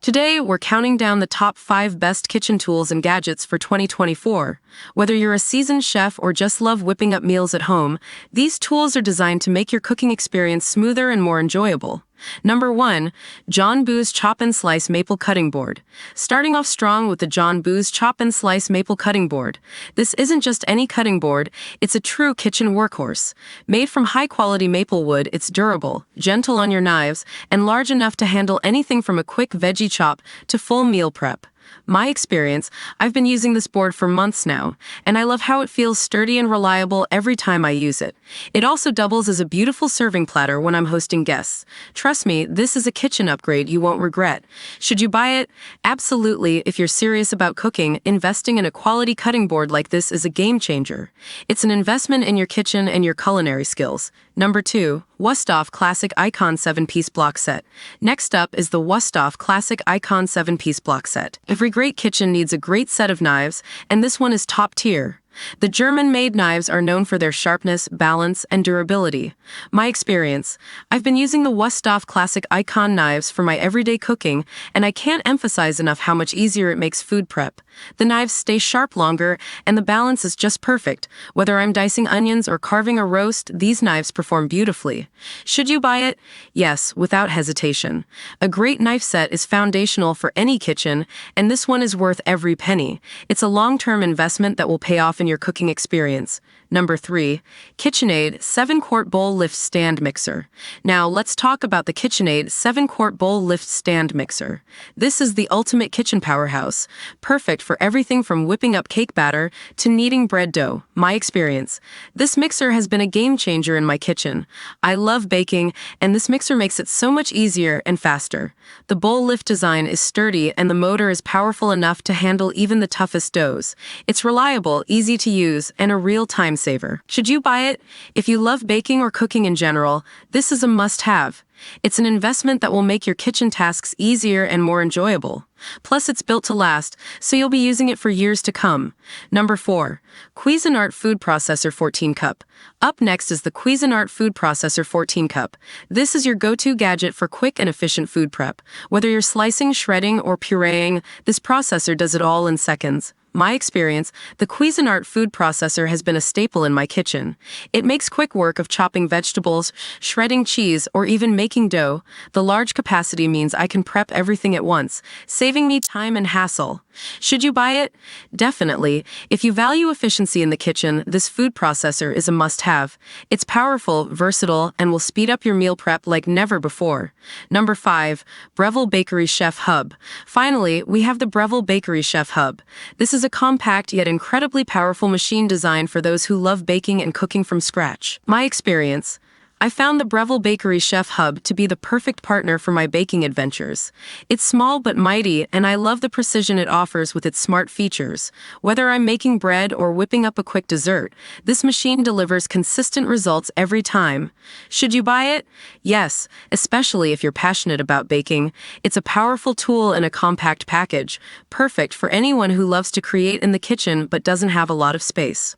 Today, we're counting down the top 5 best kitchen tools and gadgets for 2024. Whether you're a seasoned chef or just love whipping up meals at home, these tools are designed to make your cooking experience smoother and more enjoyable. Number 1. John Boos Chop and Slice Maple Cutting Board. Starting off strong with the John Boos Chop and Slice Maple Cutting Board. This isn't just any cutting board, it's a true kitchen workhorse. Made from high-quality maple wood, it's durable, gentle on your knives, and large enough to handle anything from a quick veggie chop to full meal prep. My experience, I've been using this board for months now, and I love how it feels sturdy and reliable every time I use it. It also doubles as a beautiful serving platter when I'm hosting guests. Trust me, this is a kitchen upgrade you won't regret. Should you buy it? Absolutely. If you're serious about cooking, investing in a quality cutting board like this is a game changer. It's an investment in your kitchen and your culinary skills. Number 2. Wusthof Classic Icon 7-Piece Block Set. Next up is the Wusthof Classic Icon 7-Piece Block Set. Every great kitchen needs a great set of knives, and this one is top tier. The German-made knives are known for their sharpness, balance, and durability. My experience, I've been using the Wusthof Classic Icon knives for my everyday cooking, and I can't emphasize enough how much easier it makes food prep. The knives stay sharp longer, and the balance is just perfect. Whether I'm dicing onions or carving a roast, these knives perform beautifully. Should you buy it? Yes, without hesitation. A great knife set is foundational for any kitchen, and this one is worth every penny. It's a long-term investment that will pay off in your cooking experience. Number 3. KitchenAid 7-Quart Bowl Lift Stand Mixer. Now, let's talk about the KitchenAid 7-Quart Bowl Lift Stand Mixer. This is the ultimate kitchen powerhouse, perfect for everything from whipping up cake batter to kneading bread dough. My experience, this mixer has been a game changer in my kitchen. I love baking, and this mixer makes it so much easier and faster. The bowl lift design is sturdy, and the motor is powerful enough to handle even the toughest doughs. It's reliable, easy to use, and a real time saver. Should you buy it? If you love baking or cooking in general, this is a must-have. It's an investment that will make your kitchen tasks easier and more enjoyable. Plus, it's built to last, so you'll be using it for years to come. Number 4. Cuisinart Food Processor 14 Cup. Up next is the Cuisinart Food Processor 14 Cup. This is your go-to gadget for quick and efficient food prep. Whether you're slicing, shredding, or pureeing, this processor does it all in seconds. My experience, the Cuisinart food processor has been a staple in my kitchen. It makes quick work of chopping vegetables, shredding cheese, or even making dough. The large capacity means I can prep everything at once, saving me time and hassle. Should you buy it? Definitely. If you value efficiency in the kitchen, this food processor is a must-have. It's powerful, versatile, and will speed up your meal prep like never before. Number 5. Breville Bakery Chef Hub. Finally, we have the Breville Bakery Chef Hub. This is a compact yet incredibly powerful machine designed for those who love baking and cooking from scratch. My experience, I found the Breville Bakery Chef Hub to be the perfect partner for my baking adventures. It's small but mighty, and I love the precision it offers with its smart features. Whether I'm making bread or whipping up a quick dessert, this machine delivers consistent results every time. Should you buy it? Yes, especially if you're passionate about baking. It's a powerful tool in a compact package, perfect for anyone who loves to create in the kitchen but doesn't have a lot of space.